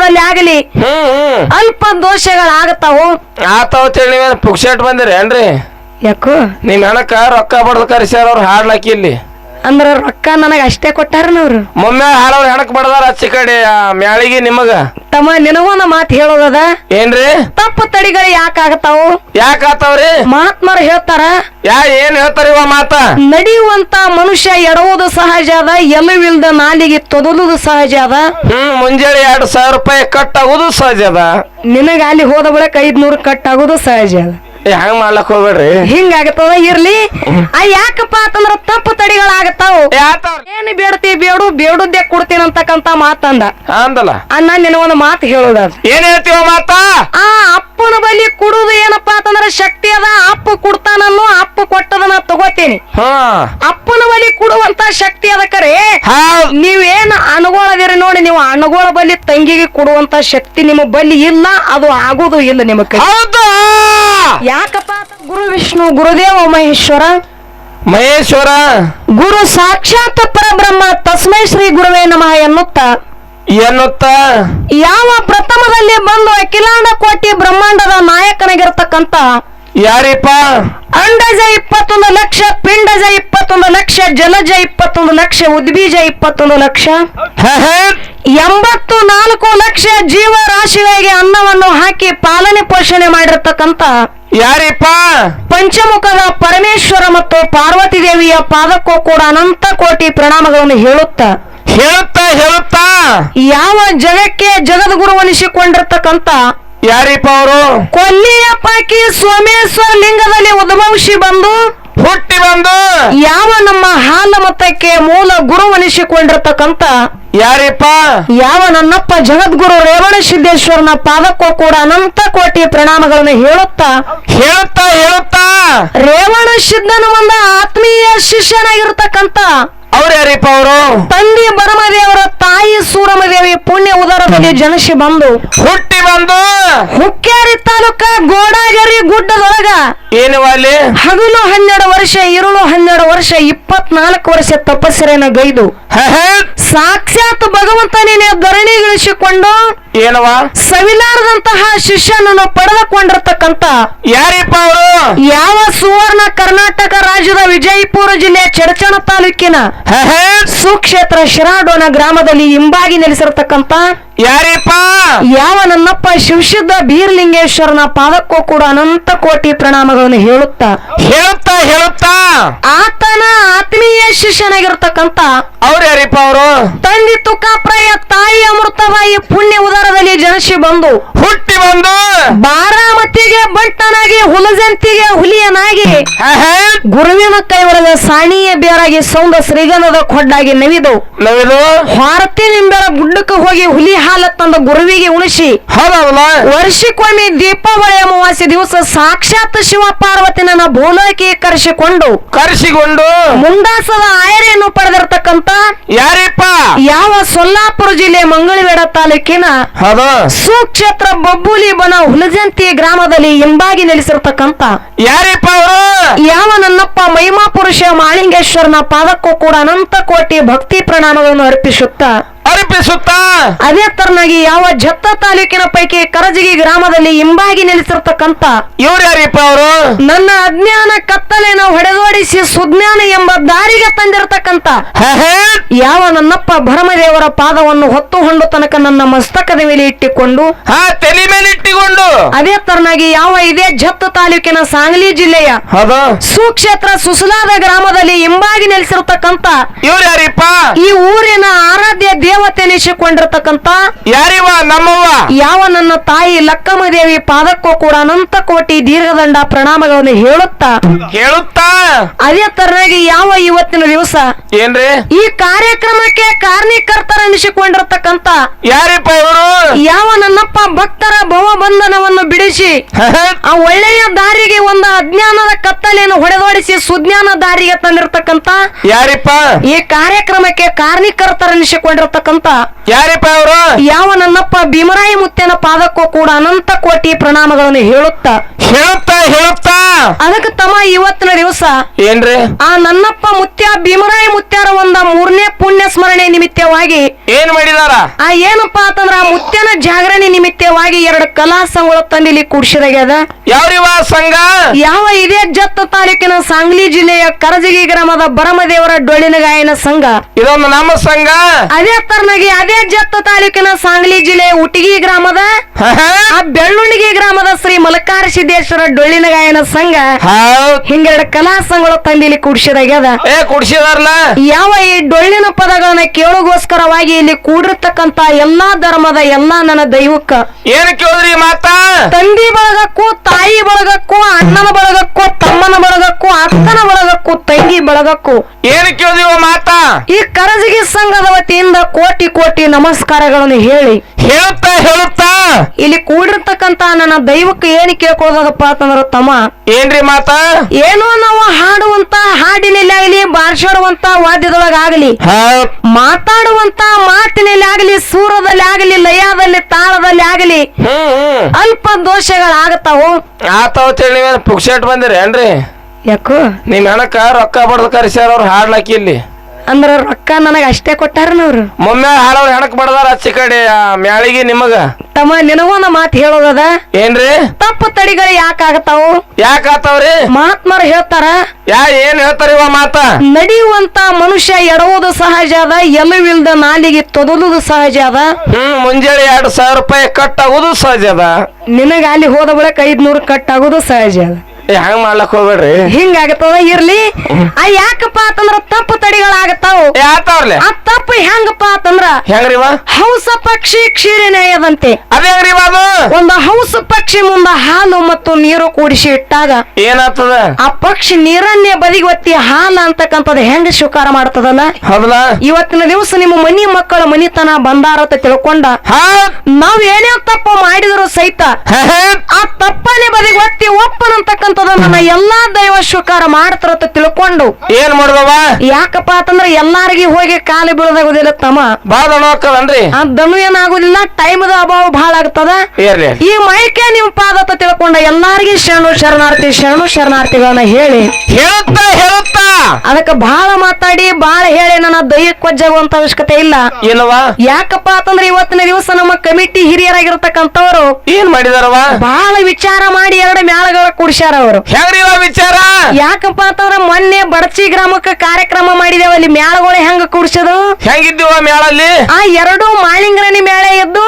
ದೋಷಗಳಲ್ಲಿ ಆಗಲಿ ಅಲ್ಪ ದೋಷಗಳಾಗತಾವು ಆತಾವ ನೀವೇನು ಪುಕ್ಷಟ್ ಬಂದಿರಿ ಏನ್ರಿ ಯಾಕೋ ನಿಮ್ ಹೆಣಕ ರೊಕ್ಕ ಬಡ್ದು ಕರೆಸ್ಯಾರ ಅವ್ರು ಹಾಡ್ಲಾಕಿ ಇಲ್ಲಿ ಅಂದ್ರ ರೊಕ್ಕ ನನಗ ಅಷ್ಟೇ ಕೊಟ್ಟಾರನವ್ರು ಮೊಮ್ಮೆ ಹಾಡವ್ರು ಹೆಣಕ್ ಬಡದಾರ ಹಚ್ಚಿ ಕಡೆ ಮ್ಯಾಳಿಗೆ ನಿಮಗ ತಮ್ಮ ನಿನಗೊಂದ ಮಾತು ಹೇಳೋದದ ಏನ್ರಿ ತಪ್ಪು ತಡಿಗಳು ಯಾಕಾಗತಾವು ಯಾಕ ಆತಾವ್ರಿ ಮಹಾತ್ಮರು ಹೇಳ್ತಾರ ಏನ್ ಹೇಳ್ತಾರ ಇವ ಮಾತ ನಡೆಯುವಂತ ಮನುಷ್ಯ ಎಡವುದು ಸಹಜ ಅದ ಎಲುವಿಲ್ದ ನಾಲಿಗೆ ತೊದಲುದು ಸಹಜ ಅದ ಮುಂಜಾನೆ 2,000 ರೂಪಾಯಿ ಕಟ್ ಆಗುದು ಸಹಜ ಅದ ನಿನಗ ಅಲ್ಲಿ ಹೋದ ಬಳಿಕ 500 ಕಟ್ ಆಗುದು ಸಹಜ ಅದ ಹಂಗ ಮಾಡ್ಲಕ್ ಹೋಗ್ಬೇಡ್ರಿ ಹಿಂಗಾಗತ್ತದ ಇರ್ಲಿ ಯಾಕಪ್ಪ ಅಂತಂದ್ರ ತಪ್ಪು ತಡಿಗಳಾಗತ್ತಾವು ಏನ್ ಬೇಡ್ತಿ ಬೇಡುದ್ದೆ ಕೊಡ್ತೀನಿ ಅಂತಕ್ಕಂತ ಮಾತಂದ ಅಂದಲ್ಲ ಅಣ್ಣ ನಿನ ಒಂದು ಮಾತು ಹೇಳೋದ ಏನ್ ಹೇಳ್ತೀವ ಮಾತ ಆ ಅಪ್ಪನ ಬಲಿ ಕುಡುದು ಏನಪ್ಪಾ ಅಂತಂದ್ರ ಶಕ್ತಿ ಅದ ಅಪ್ಪ ಕೊಡ್ತಾನನ್ನು ಅಪ್ಪ ಕೊಟ್ಟದನ್ನ ತಗೋತೀನಿ ಅಪ್ಪನ ಬಲಿ ಕೊಡುವಂತ ಶಕ್ತಿ ಅದ ಕರೆ ನೀವೇನ್ ಅನುಗೋಳದಿರಿ ನೋಡಿ ನೀವು ಅನುಗೋಳ ಬಲಿ ತಂಗಿಗೆ ಕೊಡುವಂತ ಶಕ್ತಿ ನಿಮ್ಮ ಬಲಿ ಇಲ್ಲ ಅದು ಆಗುದು ಇಲ್ಲ ನಿಮ್ಮ ಕೈ ಯಾಕಪ್ಪ ಗುರು ವಿಷ್ಣು ಗುರುದೇವ ಮಹೇಶ್ವರ ಗುರು ಸಾಕ್ಷಾತ್ ಪರಬ್ರಹ್ಮ ತಸ್ಮೈ ಶ್ರೀ ಗುರುವೇ ನಮಃ ಎನ್ನುತ್ತ ಯಾವ ಪ್ರಥಮದಲ್ಲಿ ಬಂದು ಅಖಿಲಾಂಡ ಕೋಟಿ ಬ್ರಹ್ಮಾಂಡದ ನಾಯಕನಾಗಿರ್ತಕ್ಕಂತ ಯಾರಿಪ್ಪ ಅಂಡಜ 21 ಲಕ್ಷ ಪಿಂಡಜ 21 ಲಕ್ಷ ಜಲಜ 21 ಲಕ್ಷ ಉದ್ಬೀಜ 21 ಲಕ್ಷ 84 ಲಕ್ಷ ಜೀವ ರಾಶಿಗಳಿಗೆ ಅನ್ನವನ್ನು ಹಾಕಿ ಪಾಲನೆ ಪೋಷಣೆ ಮಾಡಿರ್ತಕ್ಕಂತ ಯಾರಿಪ್ಪ ಪಂಚಮುಖದ ಪರಮೇಶ್ವರ ಮತ್ತು ಪಾರ್ವತಿ ದೇವಿಯ ಪಾದಕ್ಕೂ ಕೂಡ ಅನಂತ ಕೋಟಿ ಪ್ರಣಾಮಗಳನ್ನು ಹೇಳುತ್ತಾ ಯಾವ ಜಗಕ್ಕೆ ಜಗದ್ಗುರುವನಿಸಿಕೊಂಡಿರ್ತಕ್ಕಂತ ಯಾರಿಪ್ಪ ಅವರು ಕೊಲ್ಲಿಯ ಪಾಕಿ ಸೋಮೇಶ್ವರ ಲಿಂಗದಲ್ಲಿ ಉದ್ಭವಿಸಿ ಬಂದು ಹುಟ್ಟಿ ಬಂದು ಯಾವ ನಮ್ಮ ಹಾಲ ಮತಕ್ಕೆ ಮೂಲ ಗುರುವನಿಸಿಕೊಂಡಿರ್ತಕ್ಕಂತ ಯಾರಿಪ್ಪ ಯಾವ ನನ್ನಪ್ಪ ಜಗದ್ಗುರು ರೇವಣ ಸಿದ್ದೇಶ್ವರನ ಪಾದಕ್ಕೂ ಕೂಡ ಅನಂತ ಕೋಟಿ ಪ್ರಣಾಮಗಳನ್ನು ಹೇಳುತ್ತಾ ರೇವಣ ಸಿದ್ದನ ಒಂದು ಆತ್ಮೀಯ ಶಿಷ್ಯನಾಗಿರ್ತಕ್ಕಂತ ಅವ್ರು ಯಾರಿಪ್ಪ ಅವರು ತಂದೆ ಬರಮದೇವರ ತಾಯಿ ಸೂರಮದೇವಿ ಪುಣ್ಯ ಉದರದಲ್ಲಿ ಜನಿಸಿ ಬಂದು ಹುಟ್ಟಿ ಬಂದು ಹುಕ್ಕೇರಿ ತಾಲೂಕ ಗೋಡಾಗೇರಿ ಗುಡ್ಡದೊಳಗ ಏನುವಲ್ಲಿ ಹಗಲು 12 ವರ್ಷ ಇರುಳು 12 ವರ್ಷ 24 ವರ್ಷ ತಪಸ್ಸರೇನ ಗೈದು ಸಾಕ್ಷಾತ್ ಭಗವಂತನೇ ಧರಣಿಗಿಳಿಸಿಕೊಂಡು ಏನವ ಸವಿಲಾರದಂತಹ ಶಿಷ್ಯನನ್ನು ಪಡೆದುಕೊಂಡಿರ್ತಕ್ಕಂತ ಯಾರಿಪ್ಪ ಅವರು ಯಾವ ಸುವರ್ಣ ಕರ್ನಾಟಕ ರಾಜ್ಯದ ವಿಜಯಪುರ ಜಿಲ್ಲೆಯ ಚಡಚಣ ತಾಲೂಕಿನ ಸುಕ್ಷೇತ್ರ ಶಿರಾಡೋನ ಗ್ರಾಮದಲ್ಲಿ ಹಿಂಬಾಗಿ ನೆಲೆಸಿರ್ತಕ್ಕಂತ ಯಾರಿಪ್ಪ ಯಾವ ನನ್ನಪ್ಪ ಶಿವಸಿದ್ಧ ಬೀರಲಿಂಗೇಶ್ವರನ ಪಾದಕ್ಕೂ ಕೂಡ ಅನಂತ ಕೋಟಿ ಪ್ರಣಾಮಗಳನ್ನು ಹೇಳುತ್ತಾ ಆತನ ಆತ್ಮೀಯ ಶಿಷ್ಯನಾಗಿರ್ತಕ್ಕಂತ ಅವ್ರು ಯಾರಿಪ್ಪ ಅವರು ತಂದೆ ತುಕಾಪ್ರಾಯ ತಾಯಿ ಅಮೃತಬಾಯಿ ಪುಣ್ಯ ಉದರದಲ್ಲಿ ಜನಿಸಿ ಬಂದು ಹುಟ್ಟಿ ಬಂದು ಬಾರಾಮತಿಗೆ ಬಂಟನಾಗಿ ಹುಲಜಂತಿಗೆ ಹುಲಿಯನಾಗಿ ಗುರುವಿನ ಕೈ ಒಳಗ ಸಾಣಿಯ ಬೇರಾಗಿ ಸೌಂದ ಶ್ರೀಗಂಧದ ಕೊಡ್ಡಾಗಿ ನವಿದು ಭಾರತಿ ನಿಂಬೆರ ಗುಡ್ಡಕ್ಕೆ ಹೋಗಿ ಹುಲಿ ಹಾಲ ತಂದ ಗುರುವಿಗೆ ಉಣಿಸಿ ವರ್ಷಕ್ಕೊಮ್ಮೆ ದೀಪಾವಳಿ ಅಮಾವಾಸ್ಯೆ ದಿವಸ ಸಾಕ್ಷಾತ್ ಶಿವ ಪಾರ್ವತಿನ ಭೂಲೋಕಿ ಕರೆಸಿಕೊಂಡು ಮುಂಡಾಸದ ಆಯರೆಯನ್ನು ಪಡೆದಿರ್ತಕ್ಕಂತ ಯಾರಿಪ್ಪ ಯಾವ ಸೊಲ್ಲಾಪುರ ಜಿಲ್ಲೆ ಮಂಗಳವೇಡ ತಾಲೂಕಿನ ಸುಕ್ಷೇತ್ರ ಬಬ್ಬುಲಿ ಬನ ಹುಲಜಂತಿ ಗ್ರಾಮದಲ್ಲಿ ಹಿಂಬಾಗಿ ನೆಲೆಸಿರ್ತಕ್ಕಂತ ಯಾರಿಪ್ಪ ಅವರು ಯಾವ ನನ್ನಪ್ಪ ಮಹಿಮಾ ಪುರುಷ ಮಾಳಿಂಗೇಶ್ವರನ ಪಾದಕ್ಕೂ ಕೂಡ ಅನಂತ ಕೋಟಿ ಭಕ್ತಿ ಪ್ರಣಾಮಗಳನ್ನು ಅರ್ಪಿಸುತ್ತಾ ಅದೇ ತರನಾಗಿ ಯಾವ ಜತ್ತ ತಾಲೂಕಿನ ಪೈಕಿ ಕರಜಗಿ ಗ್ರಾಮದಲ್ಲಿ ಹಿಂಬಾಗಿ ನೆಲೆಸಿರ್ತಕ್ಕಂತ ಇವ್ರು ಯಾರಿಪ್ಪ ಅವರು ನನ್ನ ಅಜ್ಞಾನ ಕತ್ತಲೆಯನ್ನು ಹೊಡೆದೋಡಿಸಿ ಸುಜ್ಞಾನ ಎಂಬ ದಾರಿಗೆ ತಂದಿರತಕ್ಕಂತ ಯಾವ ನನ್ನಪ್ಪ ಭರಮದೇವರ ಪಾದವನ್ನು ಹೊತ್ತು ಹೊಂಡು ತನಕ ನನ್ನ ಮಸ್ತಕದ ಮೇಲೆ ಇಟ್ಟುಕೊಂಡು ತಲೆ ಮೇಲೆ ಇಟ್ಟುಕೊಂಡು ಅದೇ ತರನಾಗಿ ಯಾವ ಇದೇ ಜತ್ತ ತಾಲೂಕಿನ ಸಾಂಗ್ಲಿ ಜಿಲ್ಲೆಯ ಸುಕ್ಷೇತ್ರ ಸುಸಲಾದ ಗ್ರಾಮದಲ್ಲಿ ಹಿಂಬಾಗಿ ನೆಲೆಸಿರ್ತಕ್ಕಂತ ಇವ್ರು ಯಾರಿಪ್ಪ ಈ ಊರಿನ ಆರಾಧ್ಯ ದೇವತೆ ಎನಿಸಿಕೊಂಡಿರ್ತಕ್ಕಂತ ಯಾರಿವ ನಮ್ಮವ್ವ ಯಾವ ನನ್ನ ತಾಯಿ ಲಕ್ಕಮ್ಮ ದೇವಿ ಪಾದಕ್ಕೂ ಕೂಡ ಅನಂತ ಕೋಟಿ ದೀರ್ಘದಂಡ ಪ್ರಣಾಮಗಳನ್ನು ಹೇಳುತ್ತಾ ಅದೇ ತರನಾಗಿ ಯಾವ ಇವತ್ತಿನ ದಿವಸ ಏನ್ರಿ ಈ ಕಾರ್ಯಕ್ರಮಕ್ಕೆ ಕಾರಣೀಕರ್ತರೆನಿಸಿಕೊಂಡಿರ್ತಕ್ಕಂತ ಯಾರಿಪ್ಪ ಇವರು ಯಾವ ನನ್ನಪ್ಪ ಭಕ್ತರ ಭವಬಂಧನವನ್ನು ಬಿಡಿಸಿ ಆ ಒಳ್ಳೆಯ ದಾರಿಗೆ ಒಂದು ಅಜ್ಞಾನದ ಕತ್ತಲೆಯನ್ನು ಹೊಡೆದೋಡಿಸಿ ಸುಜ್ಞಾನ ದಾರಿಗೆ ತಂದಿರತಕ್ಕಂತ ಯಾರಿಪ್ಪ ಈ ಕಾರ್ಯಕ್ರಮಕ್ಕೆ ಕಾರಣೀಕರ್ತರೆನಿಸಿಕೊಂಡಿರ್ತಕ್ಕಂತ ಯಾರಿಪ್ಪ ಯಾರಿಪ್ಪ ಅವರು? ಯಾವ ನನ್ನಪ್ಪ ಭೀಮರಾಯ ಮುತ್ಯನ ಪಾದಕ್ಕೂ ಕೂಡ ಅನಂತ ಕೋಟಿ ಪ್ರಣಾಮಗಳನ್ನು ಹೇಳುತ್ತಾ ಅದಕ್ಕೆ ತಮ್ಮ ಇವತ್ತಿನ ದಿವಸ ಏನ್ರಿ ಆ ನನ್ನಪ್ಪ ಮುತ್ಯ ಭೀಮರಾಯ ಮುತ್ಯಾರ ಒಂದ 3ನೇ ಪುಣ್ಯ ಸ್ಮರಣೆ ನಿಮಿತ್ತವಾಗಿ ಏನ್ ಮಾಡಿದಾರ? ಆ ಏನಪ್ಪಾ ಅಂತಂದ್ರ ಆ ಮುತ್ಯನ ಜಾಗರಣೆ ನಿಮಿತ್ತವಾಗಿ 2 ಕಲಾ ಸಂಘಗಳು ತಂದಿಲ್ಲಿ ಕೂಡ್ಸಿದಾಗ್ಯದ. ಯಾವ್ರಿವ ಸಂಘ? ಯಾವ ಇದೇ ಜತ್ತ ತಾಲೂಕಿನ ಸಾಂಗ್ಲಿ ಜಿಲ್ಲೆಯ ಕರಜಗಿ ಗ್ರಾಮದ ಬರಮದೇವರ ಡೊಳ್ಳಿನ ಗಾಯನ ಸಂಘ. ಇದೊಂದು ನಮ್ಮ ಸಂಘ. ಅದೇ ತರನಾಗಿ ಅದೇ ಜತ್ತ ತಾಲೂಕಿನ ಸಾಂಗ್ಲಿ ಜಿಲ್ಲೆಯ ಉಟಗಿ ಗ್ರಾಮದ ಆ ಬೆಳ್ಳುಂಡಿಗೆ ಗ್ರಾಮದ ಶ್ರೀ ಮಲಕಾರ ಸಿದ್ದೇಶ್ವರ ಡೊಳ್ಳಿನ ಗಾಯನ ಸಂಘ. ಹಿಂಗೆರಡು ಕಲಾ ಸಂಘಗಳು ತಂದಿಲ್ಲಿ ಕೂಡ್ಸಿದಾಗ್ಯದ. ಕುಡ್ಸಿದಾರಲ್ಲ. ಯಾವ ಈ ಡೊಳ್ಳಿನ ಪದಗಳನ್ನ ಕೇಳೋಗೋಸ್ಕರವಾಗಿ ಇಲ್ಲಿ ಕೂಡಿರ್ತಕ್ಕಂತ ಎಲ್ಲಾ ಧರ್ಮದ ಎಲ್ಲಾ ನನ್ನ ದೈವಕ್ಕ ಏನ್ ಕೇಳಿದ್ರಿ ಮಾತಾ? ತಂದಿ ಬಳಗಕ್ಕೂ ತಾಯಿ ಬಳಗಕ್ಕೂ ಅಣ್ಣನ ಬಳಗಕ್ಕೂ ತಮ್ಮನ ಬಳಗಕ್ಕೂ ಅಕ್ಕನ ಬಳಗಕ್ಕೂ ತಂಗಿ ಬಳಗಕ್ಕೂ ಏನ್ ಕೇಳಿದಿವ ಮಾತಾ? ಈ ಕರಜಗಿ ಸಂಘದ ವತಿಯಿಂದ ಕೋಟಿ ಕೋಟಿ ನಮಸ್ಕಾರಗಳನ್ನು ಹೇಳುತ್ತಾ ಇಲ್ಲಿ ಕೂಡಿರ್ತಕ್ಕಂತ ನನ್ನ ದೈವಕ್ಕೆ ಏನ್ ಕೇಳ್ಕೊಳ್ಳೋದಪ್ಪ ಅಂತಂದ್ರ ತಮ್ಮ ಏನ್ರಿ ಮಾತಾ? ಏನೋ ನಾವು ಹಾಡುವಂತ ಹಾಡಿನಲ್ಲಾಗಲಿ ಬಾರ್ಸಾಡುವಂತ ವಾದ್ಯದೊಳಗಾಗಲಿ ಮಾತಾಡುವಂತ ಮಾತಿನಲ್ಲಿ ಆಗಲಿ ಸೂರದಲ್ಲಿ ಆಗಲಿ ಲಯದಲ್ಲಿ ತಾಳದಲ್ಲಿ ಆಗಲಿ ಅಲ್ಪ ದೋಷಗಳಾಗತ್ತಾವು. ಆತಾವ ತಿಳಿ ಪುಕ್ಷಟ್ ಬಂದಿರಿ ಏನ್ರಿ? ಯಾಕೋ ನಿಮ್ ಹೆಣಕ ರೊಕ್ಕ ಬಡ್ದು ಕರ್ಸ್ಯಾರ ಅವ್ರು ಹಾಡ್ಲಾಕಿ ಇಲ್ಲಿ ಅಂದ್ರ ರೊಕ್ಕ ನನಗ ಅಷ್ಟೇ ಕೊಟ್ಟಾರನವ್ರು. ಮೊಮ್ಮೆ ಹಾಡವ್ರ ಹೆಣಕ್ ಬಡದಾರ ಆಚೆ ಕಡೆ ಮ್ಯಾಳಿಗೆ ನಿಮಗ. ತಮ್ಮ ನಿನಗೊಂದ ಮಾತು ಹೇಳೋದದ. ಏನ್ರಿ? ತಪ್ಪು ತಡಿಗಳು ಯಾಕಾಗತಾವು? ಯಾಕಾತಾವ್ರಿ? ಮಹಾತ್ಮರು ಹೇಳ್ತಾರ ಏನ್ ಹೇಳ್ತಾರ ಇವ ಮಾತ? ನಡೆಯುವಂತ ಮನುಷ್ಯ ಎಡವುದು ಸಹಜ ಅದ, ಎಲುವಿಲ್ದ ನಾಲಿಗೆ ತೊದಲುದು ಸಹಜ ಅದ. ಮುಂಜಾನೆ 2,000 ರೂಪಾಯಿ ಕಟ್ ಆಗುದು ಸಹಜ ಅದ. ನಿನಗ ಅಲ್ಲಿ ಹೋದ ಬಳಿಕ 500 ಕಟ್ ಆಗುದು ಸಹಜ ಅದ. ಹಂಗ ಮಾಡ್ಲಕ್ ಹೋಗ್ಬೇಡ್ರಿ. ಹಿಂಗಾಗತ್ತದ ಇರ್ಲಿ. ಆ ಯಾಕಪ್ಪ ಅಂತಂದ್ರ ತಪ್ಪು ತಡಿಗಳಾಗತ್ತಾವು. ಆತಾವ್ರಲೆ ಆ ತಪ್ಪು ಹೆಂಗಪ್ಪ ಅಂತಂದ್ರ ಹೆಂಗ್ರಿವ? ಹಂಸ ಪಕ್ಷಿ ಕ್ಷೀರನೇಯದಂತೆ. ಅದೇಂಗ್ರಿವ ಅದು? ಒಂದು ಹಂಸ ಪಕ್ಷಿ ಮುಂದ ಹಾಲು ಮತ್ತು ನೀರು ಕೂಡಿಸಿ ಇಟ್ಟಾಗ ಏನಾಗ್ತದ? ಆ ಪಕ್ಷಿ ನೀರನ್ನೇ ಬದಿಗೆ ಒತ್ತಿ ಹಾಲು ಅಂತಕ್ಕಂಥದ್ದು ಹೆಂಗ ಸ್ವೀಕಾರ ಮಾಡ್ತದಲ್ಲ. ಹೌದಲ್ಲ? ಇವತ್ತಿನ ದಿವಸ ನಿಮ್ಮ ಮನಿ ಮಕ್ಕಳ ಮನಿತನ ಬಂದಾರತ ತಿಳ್ಕೊಂಡ ನಾವ್ ಏನೇ ತಪ್ಪು ಮಾಡಿದ್ರು ಸಹಿತ ಆ ತಪ್ಪನೇ ಬದಿಗೆ ಒತ್ತಿ ಒಪ್ಪನಂತಕ್ಕಂಥದ್ದು ನನ್ನ ಎಲ್ಲಾ ದೈವ ಸ್ವೀಕಾರ ಮಾಡ್ತಾರತ ತಿಳ್ಕೊಂಡು ಏನ್ ಮಾಡ್ದವ? ಯಾಕಪ್ಪ ಅಂತಂದ್ರೆ ಎಲ್ಲಾರಿಗೆ ಹೋಗಿ ಕಾಲು ಬೀಳದಾಗುದಿಲ್ಲ ತಮ್ಮ. ಬಾಳ ದಣಕದನ್ರಿ. ಆ ದಣು ಏನಾಗುದಿಲ್ಲ, ಟೈಮದ ಅಭಾವ ಬಹಳ ಆಗ್ತದ. ಈ ಮೈಕೆ ನಿಮ್ ಪಾದತ ತಿಳ್ಕೊಂಡ ಎಲ್ಲಾರಿಗೆ ಶರಣು ಶರಣಾರ್ಥಿಗಳನ್ನ ಹೇಳುತ್ತಾ ಅದಕ್ಕ ಬಹಳ ಮಾತಾಡಿ ಬಹಳ ಹೇಳಿ ನನ್ನ ದೈವಕ್ಕೆ ಕೊಜ್ಜಾಗುವಂತ ಅವಶ್ಯಕತೆ ಇಲ್ಲ. ಏನವಾ? ಯಾಕಪ್ಪ ಅಂತಂದ್ರೆ ಇವತ್ತಿನ ದಿವಸ ನಮ್ಮ ಕಮಿಟಿ ಹಿರಿಯರಾಗಿರ್ತಕ್ಕಂಥವ್ರು ಏನ್ ಮಾಡಿದಾರವ? ಬಹಳ ವಿಚಾರ ಮಾಡಿ 2 ಮ್ಯಾಳಗಳ ಕುಡ್ಸ್ಯಾರ ಅವರು. ಹೆಂಗ್ರಿವ ವಿಚಾರ? ಯಾಕಪ್ಪ ಅಂತಂದ್ರ ಮೊನ್ನೆ ಬಡಚಿ ಗ್ರಾಮಕ್ಕೆ ಕಾರ್ಯಕ್ರಮ ಮಾಡಿದೇವ. ಅಲ್ಲಿ ಮ್ಯಾಳಗಳು ಹೆಂಗ ಕುಡ್ಸೋದು? ಹೆಂಗಿದ್ದೀವ ಮ್ಯಾಳಲ್ಲಿ? ಆ 2 ಮಾಳಿಂಗ್ರನಿ ಮೇಳ ಎದ್ದು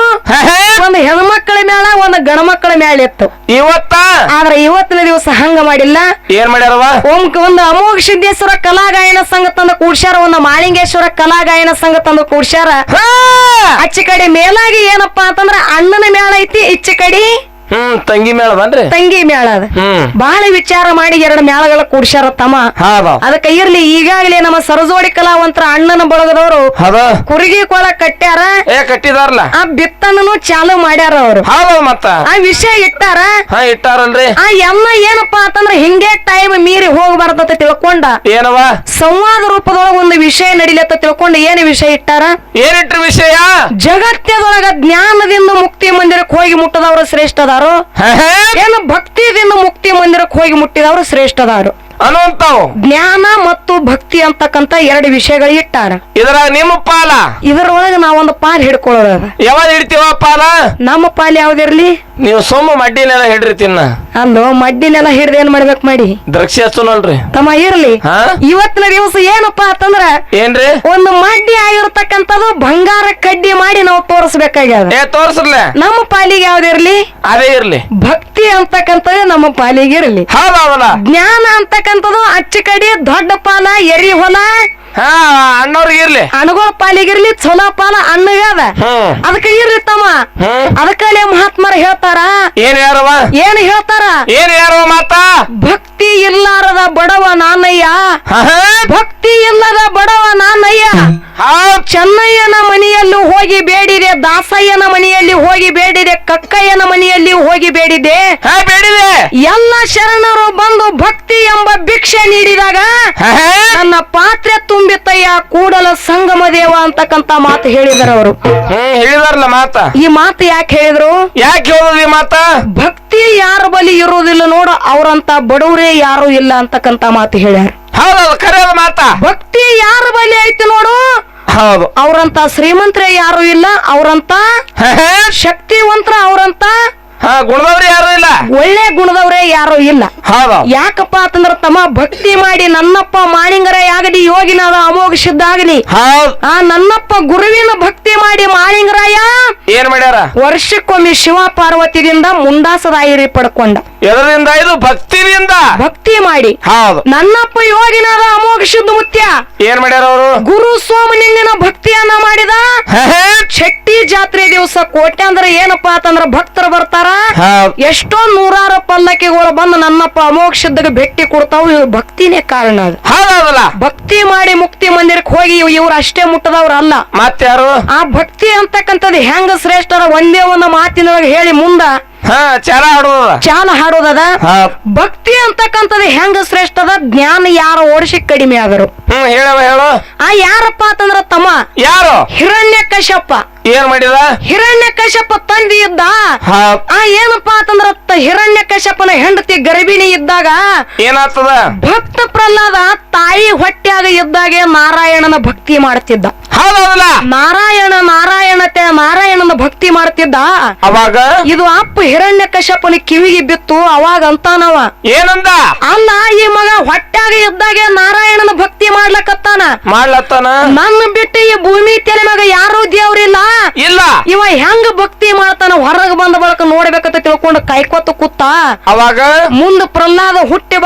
ಒಂದು ಹೆಣ್ಮಕ್ಳ ಮೇಳ ಒಂದು ಗಣಮಕ್ಕಳ ಮೇಳ ಇತ್ತು ಇವತ್ತ. ಆದ್ರೆ ಇವತ್ತಿನ ದಿವಸ ಹಂಗ ಮಾಡಿಲ್ಲ. ಏನ್ ಮಾಡ್ಯಾರವ? ಒಂದು ಅಮೋಘ ಸಿದ್ದೇಶ್ವರ ಕಲಾಗಾಯನ ಸಂಘ ತಂದು ಕೂಡ್ಸ್ಯಾರ, ಒಂದು ಮಾಳಿಂಗೇಶ್ವರ ಕಲಾಗಾಯನ ಸಂಘ ತಂದು ಕೂಡ್ಸ್ಯಾರ. ಅಚ್ಚ ಕಡೆ ಮೇಲಾಗಿ ಏನಪ್ಪಾ ಅಂತಂದ್ರ ಅಣ್ಣನ ಮೇಳ ಐತಿ, ಇಚ್ಚ ಕಡೆ ತಂಗಿ ಮೇಳ ಬನ್ರಿ, ತಂಗಿ ಮೇಳ ಅದ. ಬಹಳ ವಿಚಾರ ಮಾಡಿ 2 ಮೇಳಗಳ ಕೂಡ್ಸ್ಯಾರ ತಮ್ಮ. ಅದಕ್ಕೆ ಇರ್ಲಿ. ಈಗಾಗಲೇ ನಮ್ಮ ಸರಜೋಡಿ ಕಲಾವಂತರ ಅಣ್ಣನ ಬಳಗದವರು ಕುರುಗಿ ಕೊಳ ಕಟ್ಟ್ಯಾರ, ಕಟ್ಟಿದಾರಲ್ಲ. ಆ ಬಿತ್ತನೂ ಚಾಲು ಮಾಡ್ಯಾರ ಅವರು. ಮತ್ತ ಆ ವಿಷಯ ಇಟ್ಟಾರಲ್ರಿ. ಆ ಎಲ್ಲ ಏನಪ್ಪಾ ಅಂತಂದ್ರ ಹಿಂಗೆ ಟೈಮ್ ಮೀರಿ ಹೋಗ್ಬಾರ್ದಂತ ತಿಳ್ಕೊಂಡ ಏನವ ಸಂವಾದ ರೂಪದೊಳಗ ಒಂದು ವಿಷಯ ನಡಿಲತ್ತ ತಿಳ್ಕೊಂಡ ಏನ್ ವಿಷಯ ಇಟ್ಟಾರ? ಏನಿಟ್ರ ವಿಷಯ? ಜಗತ್ತದೊಳಗ ಜ್ಞಾನದಿಂದ ಮುಕ್ತಿ ಮಂದಿರಕ್ಕೆ ಹೋಗಿ ಮುಟ್ಟದವರು ಶ್ರೇಷ್ಠದಾರು, ಏನು ಭಕ್ತಿದಿಂದ ಮುಕ್ತಿ ಮಂದಿರಕ್ಕೆ ಹೋಗಿ ಮುಟ್ಟಿದವರು ಶ್ರೇಷ್ಠದಾರು ಅನ್ನುವಂತಾವು. ಜ್ಞಾನ ಮತ್ತು ಭಕ್ತಿ ಅಂತಕ್ಕಂತ 2 ವಿಷಯಗಳು ಇಟ್ಟಾರ. ಇದ್ರಾಗ ನಿಮ್ಮ ಪಾಲ? ಇದರೊಳಗ ನಾವೊಂದು ಪಾಲ್ ಹಿಡ್ಕೊಳ್ಳೋದ. ಯಾವಾಗ ಹಿಡ್ತೀವ ಪಾಲ? ನಮ್ಮ ಪಾಲ್ ಯಾವ್ದಿರ್ಲಿ? ನೀವು ಸೋಮ ಮಡ್ಡಿನೆಲ್ಲ ಹಿಡ್ರಿ ತಿನ್ನ. ಅಲ್ಲೋ ಮಡ್ಡಿನೆಲ್ಲ ಹಿಡ್ದ ಏನ್ ಮಾಡ್ಬೇಕು ಮಾಡಿ? ದ್ರಕ್ಷಿ ಹಚ್ಚುನಲ್ರಿ ತಮ್ಮ. ಇರ್ಲಿ. ಇವತ್ತಿನ ದಿವಸ ಏನಪ್ಪಾ ಅಂತಂದ್ರ ಏನ್ರಿ? ಒಂದು ಮಡ್ಡಿ ಆಗಿರ್ತಕ್ಕಂಥದ್ದು ಬಂಗಾರ ಕಡ್ಡಿ ಮಾಡಿ ನಾವು ತೋರಿಸ್ಬೇಕಾಗ್ಯದ. ತೋರ್ಸ್ರಲ್ಲ. ನಮ್ಮ ಪಾಲಿಗೆ ಯಾವ್ದಿರ್ಲಿ? ಅದೇ ಇರ್ಲಿ. ಭಕ್ತಿ ಅಂತಕ್ಕಂಥದ್ದು ನಮ್ಮ ಪಾಲಿಗೆ ಇರ್ಲಿ. ಜ್ಞಾನ ಅಂತಕ್ಕಂಥದ್ದು ಅಚ್ಚ ಕಡೆ ದೊಡ್ಡ ಪಾಲ ಎರಿ ಹೊಲ ಅಣ್ಣವ್ರಿಗೆ ಇರ್ಲಿ, ಅಣಗಳ ಪಾಲಿಗಿರ್ಲಿ, ಚಲೋ ಪಾಲ ಅಣ್ಣಗದ. ಅದಕ್ಕೆ ಇರ್ಲಿ ತಮ್ಮ. ಅದಕ್ಕಲ್ಲೇ ಮಹಾತ್ಮರು ಹೇಳ್ತಾರ. ಏನ್ ಹೇಳ್ತಾರ ಮಾತ? ಭಕ್ತಿ ಇಲ್ಲಾರದ ಬಡವ ನಾನಯ್ಯ, ಭಕ್ತಿ ಇಲ್ಲದ ಬಡವ ನಾನಯ್ಯ, ಚೆನ್ನಯ್ಯನ ಮನೆಯಲ್ಲೂ ಹೋಗಿ ಬೇಡಿದೆ, ದಾಸಯ್ಯನ ಮನೆಯಲ್ಲಿ ಹೋಗಿ ಬೇಡಿದೆ, ಕಕ್ಕಯ್ಯನ ಮನೆಯಲ್ಲಿ ಹೋಗಿ ಬೇಡಿದೆ. ಎಲ್ಲ ಶರಣರು ಬಂದು ಭಕ್ತಿ ಎಂಬ ಭಿಕ್ಷೆ ನೀಡಿದಾಗ ನನ್ನ ಪಾತ್ರೆ ತುಂಬಿತಯ್ಯ ಕೂಡಲ ಸಂಗಮ ದೇವ ಅಂತಕ್ಕಂತ ಮಾತು ಹೇಳಿದರು ಅವರು. ಹೇಳಿದಾರಲ್ಲ ಮಾತ. ಈ ಮಾತು ಯಾಕೆ ಹೇಳಿದ್ರು? ಯಾಕೆ ಹೇಳೋದು ಈ ಮಾತ? ಭಕ್ತಿ ಯಾರ ಬಳಿ ಇರುವುದಿಲ್ಲ ನೋಡು, ಅವ್ರಂತ ಬಡವರೇ ಯಾರು ಇಲ್ಲ ಅಂತಕ್ಕಂತ ಮಾತು ಹೇಳ್ಯಾರ. ಹೌದೌದು, ಖರೆ ಮಾತ. ಭಕ್ತಿ ಯಾರ ಬಳಿ ಐತಿ ನೋಡು, ಹೌದು, ಅವ್ರಂತ ಶ್ರೀಮಂತರೇ ಯಾರು ಇಲ್ಲ, ಅವ್ರಂತ ಶಕ್ತಿವಂತರ, ಅವ್ರಂತ ಗುಣದವ್ರು ಯಾರು ಇಲ್ಲ, ಒಳ್ಳೆ ಗುಣದವ್ರೇ ಯಾರು ಇಲ್ಲ. ಯಾಕಪ್ಪ ಅಂತಂದ್ರ ತಮ್ಮ ಭಕ್ತಿ ಮಾಡಿ ನನ್ನಪ್ಪ ಮಾಳಿಂಗರೇ ಆಗಲಿ, ಯೋಗಿನಾದ ಅಮೋಘ ಸಿದ್ಧ ಆಗಲಿ, ಆ ನನ್ನಪ್ಪ ಗುರುವಿನ ಭಕ್ತಿ ಮಾಡಿ ಮಾಳಿಂಗರಾಯ ಏನ್ ಮಾಡ್ಯಾರ? ವರ್ಷಕ್ಕೊಮ್ಮೆ ಶಿವ ಪಾರ್ವತಿಯಿಂದ ಮುಂಡಾಸದಾಯಿರಿ ಪಡ್ಕೊಂಡ. ಎದರಿಂದ? ಇದು ಭಕ್ತಿಯಿಂದ ಭಕ್ತಿ ಮಾಡಿ. ಹೌದು, ನನ್ನಪ್ಪ ಯೋಗಿನಾದ ಅಮೋಘ ಸಿದ್ಧ ಮುತ್ಯ ಏನ್ ಮಾಡ್ಯಾರ ಅವರು? ಗುರು ಸೋಮಲಿಂಗನ ಭಕ್ತಿಯನ್ನ ಮಾಡಿದ. ಶಕ್ತಿ ಜಾತ್ರೆ ದಿವಸ ಕೋಟ್ಯಾಂದ್ರ ಏನಪ್ಪಾ ಅಂತಂದ್ರ ಭಕ್ತರು ಬರ್ತಾರ. ಎಷ್ಟೋ ನೂರಾರು ಪಲ್ಲಕ್ಕಿಗಳು ಬಂದು ನನ್ನಪ್ಪ ಅಮೋಘ ಸಿದ್ಧಗೆ ಭೇಟಿ ಕೊಡ್ತಾವ. ಇವ್ರ ಭಕ್ತಿನೇ ಕಾರಣ. ಭಕ್ತಿ ಮಾಡಿ ಮುಕ್ತಿ ಮಂದಿರಕ್ಕೆ ಹೋಗಿ ಇವ್ರು ಅಷ್ಟೇ ಮುಟ್ಟದವ್ರಲ್ಲ, ಮತ್ತಾರು? ಆ ಭಕ್ತಿ ಅಂತಕ್ಕಂಥದ್ದು ಹೆಂಗ ಶ್ರೇಷ್ಠರ ಒಂದೇ ಒಂದು ಮಾತಿನೊಳಗೆ ಹೇಳಿ ಮುಂದ ಚಾಲ ಹಾಡೋದದ. ಭಕ್ತಿ ಅಂತಕ್ಕಂಥದ್ದು ಹೆಂಗ ಶ್ರೇಷ್ಠದ, ಜ್ಞಾನ ಯಾರು ಓಡಿಸಿ ಕಡಿಮೆ ಆದರು. ಹೇಳು. ಆ ಯಾರಪ್ಪ ಅಂತಂದ್ರ ತಮ್ಮ ಯಾರು? ಹಿರಣ್ಯಕಶ್ಯಪ. ಏನ್ ಮಾಡಿದ? ಹಿರಣ್ಯಕಶ್ಯಪ ತಂದಿ ಇದ್ದ. ಆ ಏನಪ್ಪಾ ಅಂತಂದ್ರ ಹಿರಣ್ಯಕಶ್ಯಪನ ಹೆಂಡತಿ ಗರ್ಭಿಣಿ ಇದ್ದಾಗ ಏನಾಗ್ತದ? ಭಕ್ತ ಪ್ರಹ್ಲಾದ ತಾಯಿ ಹೊಟ್ಟ್ಯಾಗ ಇದ್ದಾಗೆ ನಾರಾಯಣನ ಭಕ್ತಿ ಮಾಡ್ತಿದ್ದ. ಹೌದಲ್ಲ, ನಾರಾಯಣನ ಭಕ್ತಿ ಮಾಡ್ತಿದ್ದ. ಅವಾಗ ಇದು ಅಪ್ಪ ಹಿರಣ್ಯಕಶ್ಯಪನ ಕಿವಿಗೆ ಬಿತ್ತು. ಅವಾಗ ಅಂತಾನವ, ಏನಂದ? ಅಲ್ಲ, ಈ ಮಗ ಹೊಟ್ಟ್ಯಾಗ ಇದ್ದಾಗೆ ನಾರಾಯಣನ ಭಕ್ತಿ ಮಾಡ್ಲಕತ್ತಾನ. ನನ್ನ ಬಿಟ್ಟು ಈ ಭೂಮಿ ತಲೆ ಮಗ ಯಾರು ದೇವ್ರಿಲ್ಲ ಇಲ್ಲ, ಇವ ಹೆಂಗ ಭಕ್ತಿ ಮಾಡ್ತಾನ ಹೊರಗೆ ಬಂದ ಬಳಕ ನೋಡ್ಬೇಕಂತ ತಿಳ್ಕೊಂಡು ಕಾಯ್ಕೋತ ಕೂತ. ಅವಾಗ ಮುಂದ ಪ್ರಹ್ಲಾದ ಹುಟ್ಟಿ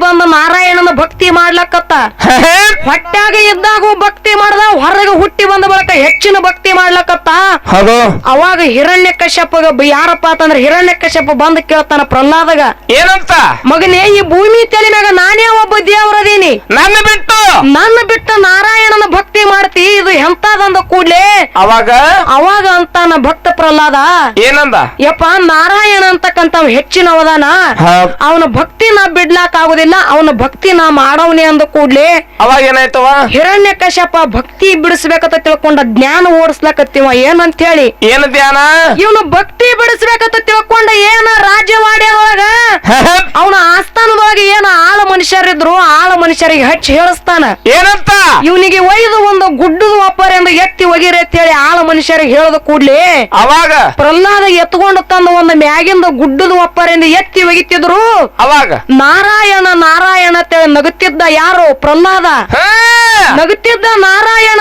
ಬಂದ ನಾರಾಯಣನ ಭಕ್ತಿ ಮಾಡ್ಲಕತ್ತ. ಹೊಟ್ಟ್ಯಾಗ ಇದ್ದಾಗ ಭಕ್ತಿ ಮಾಡ್ದ, ಹೊರಗೆ ಹುಟ್ಟಿ ಬಂದ ಬಳಕ ಹೆಚ್ಚಿನ ಭಕ್ತಿ ಮಾಡ್ಲಕತ್ತ. ಅವಾಗ ಹಿರಣ್ಯಕಶ್ಯಪಗ ಯಾರಪ್ಪ ಅಂತಂದ್ರ ಹಿರಣ್ಯಕಶ್ಯಪ ಬಂದ್ ಕೇಳ್ತಾನ ಪ್ರಹ್ಲಾದಗ, ಏನಂತ? ಮಗನೇ, ಈ ಭೂಮಿ ತಲೆ ಮ್ಯಾಗ ನಾನೇ ಒಬ್ಬ ದೇವರದೀನಿ, ನನ್ನ ಬಿಟ್ಟು ನಾರಾಯಣನ ಭಕ್ತಿ ಮಾಡ್ತಿ, ಇದು ಎಂತದಂದ ಕೂಡ್ಲೆ. ಅವಾಗ ಅಂತಾನ ಭಕ್ತ ಪ್ರಹ್ಲಾದ, ಏನಂದ? ಯಪ್ಪ, ನಾರಾಯಣ ಅಂತಕ್ಕಂತ ಹೆಚ್ಚಿನವದಾನ, ಅವನ ಭಕ್ತಿ ನಾ ಬಿಡ್ಲಾಕ್ ಆಗುದಿಲ್ಲ, ಅವನ ಭಕ್ತಿ ನಾ ಮಾಡವನಿ ಅಂದ ಕೂಡ್ಲೆ. ಅವಾಗ ಏನಾಯ್ತವ? ಹಿರಣ್ಯಕಶ್ಯಪ ಭಕ್ತಿ ಬಿಡಿಸ್ಬೇಕಂತ ತಿಳ್ಕೊಂಡ ಜ್ಞಾನ ಓಡಿಸ್ಲಕತ್ತಿವ. ಏನಂತ ಹೇಳಿ? ಏನು ಧ್ಯಾನ? ಇವನು ಭಕ್ತಿ ಬಿಡಿಸ್ಬೇಕಂತ ತಿಳ್ಕೊಂಡ ಏನ ರಾಜ್ಯವಾಡ್ಯದೊಳಗ ಅವನ ಆಸ್ಥಾನದೊಳಗೆ ಏನ ಆಳ ಮನುಷ್ಯರಿದ್ರು, ಆಳ ಮನುಷ್ಯರಿಗೆ ಹಚ್ಚಿ ಹೇಳಿಸ್ತಾನ. ಏನಂತ? ಇವನಿಗೆ ಒಯ್ದು ಒಂದು ಗುಡ್ಡದ ಒಪ್ಪರೆಂದು ಎತ್ತಿ ಒಗಿರಿ ಅಂತ ಹೇಳಿ ಆಳ ಮನುಷ್ಯರಿಗೆ ಹೇಳದ ಕೂಡ್ಲಿ ಅವಾಗ ಪ್ರಹ್ಲಾದ ಎತ್ಕೊಂಡು ತಂದು ಒಂದು ಮ್ಯಾಗಿಂದ ಗುಡ್ಡದ ಒಪ್ಪರೆಂದು ಎತ್ತಿ ಒಗಿತಿದ್ರು. ಅವಾಗ ನಾರಾಯಣ ನಗುತ್ತಿದ್ದ ಯಾರು? ಪ್ರಹ್ಲಾದ ನಗುತ್ತಿದ್ದ. ನಾರಾಯಣ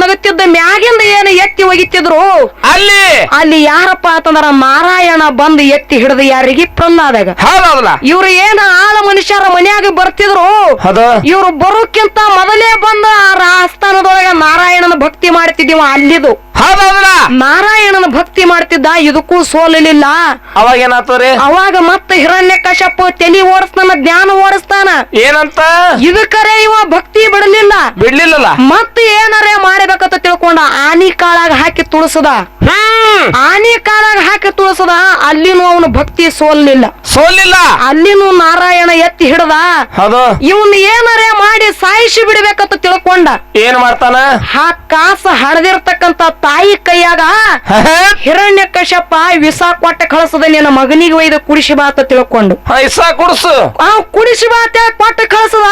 ನಗುತ್ತಿದ್ದ ಮ್ಯಾಗಿಂದ ಏನು ಎತ್ತಿ ಒಗಿತಿದ್ರು. ಅಲ್ಲಿ ಯಾರಪ್ಪ ಅಂತಂದ್ರ ನಾರಾಯಣ ಬಂದು ಎತ್ತಿ ಹಿಡಿದು ಯಾರಿಗೆ? ಪ್ರಹ್ಲಾದಾಗ. ಇವ್ರು ಏನ ಆಳ ಮನುಷ್ಯರ ಮನ್ಯಾಗ ಬರ್ತಿದ್ರು, ಇವ್ರು ಬರೋಕ್ಕಿಂತ ಮೊದಲೇ ಬಂದ ಆ ಆಸ್ಥಾನದೊಳಗ ನಾರಾಯಣನ ಭಕ್ತಿ ಮಾಡ್ತಿದ್ದೀವ. ಅಲ್ಲಿದು ನಾರಾಯಣನ ಭಕ್ತಿ ಮಾಡ್ತಿದ್ದ, ಇದಕ್ಕೂ ಸೋಲಲಿಲ್ಲ. ಅವಾಗ ಏನಾಗ್ತವ್ರಿ? ಅವಾಗ ಮತ್ತೆ ಹಿರಣ್ಯಕಶ್ಯಪ ತಲಿ ಓಡಿಸ್ತಾನ, ಜ್ಞಾನ ಓಡಿಸ್ತಾನ. ಏನಂತ? ಇದಕ್ಕರೆ ಇವ ಭಕ್ತಿ ಬಿಡ್ಲಿಲ್ಲ. ಮತ್ತೆ ಏನಾರೇ ಮಾಡಬೇಕಂತ ತಿಳ್ಕೊಂಡ ಆನಿ ಕಾಳಾಗ ಹಾಕಿ ತುಳಸದ. ಅಲ್ಲಿನೂ ಅವನ ಭಕ್ತಿ ಸೋಲಿಲ್ಲ. ಅಲ್ಲಿನೂ ನಾರಾಯಣ ಎತ್ತಿ ಹಿಡದ. ಇವನ್ ಏನಾರೇ ಮಾಡಿ ಸಾಯಿಸಿ ಬಿಡ್ಬೇಕಂತ ತಿಳ್ಕೊಂಡ ಏನ್ ಮಾಡ್ತಾನ? ಆ ಕಾಸ ಹಡದಿರ್ತಕ್ಕಂತ ತಾಯಿ ಕೈಯಾಗ ಹಿರಣ್ಯಕಶ್ಯಪ ವಿಷ ಕೊಟ್ಟ ಕಳಿಸದ, ನಿನ್ನ ಮಗನಿಗೆ ಒಯ್ದು ಕುಡಿಸಿ ಬಾ ಅಂತ ತಿಳ್ಕೊಂಡು ಕುಡಿಸಿ ಬಾ ಅಂತ ಕೊಟ್ಟ ಕಳಿಸದ.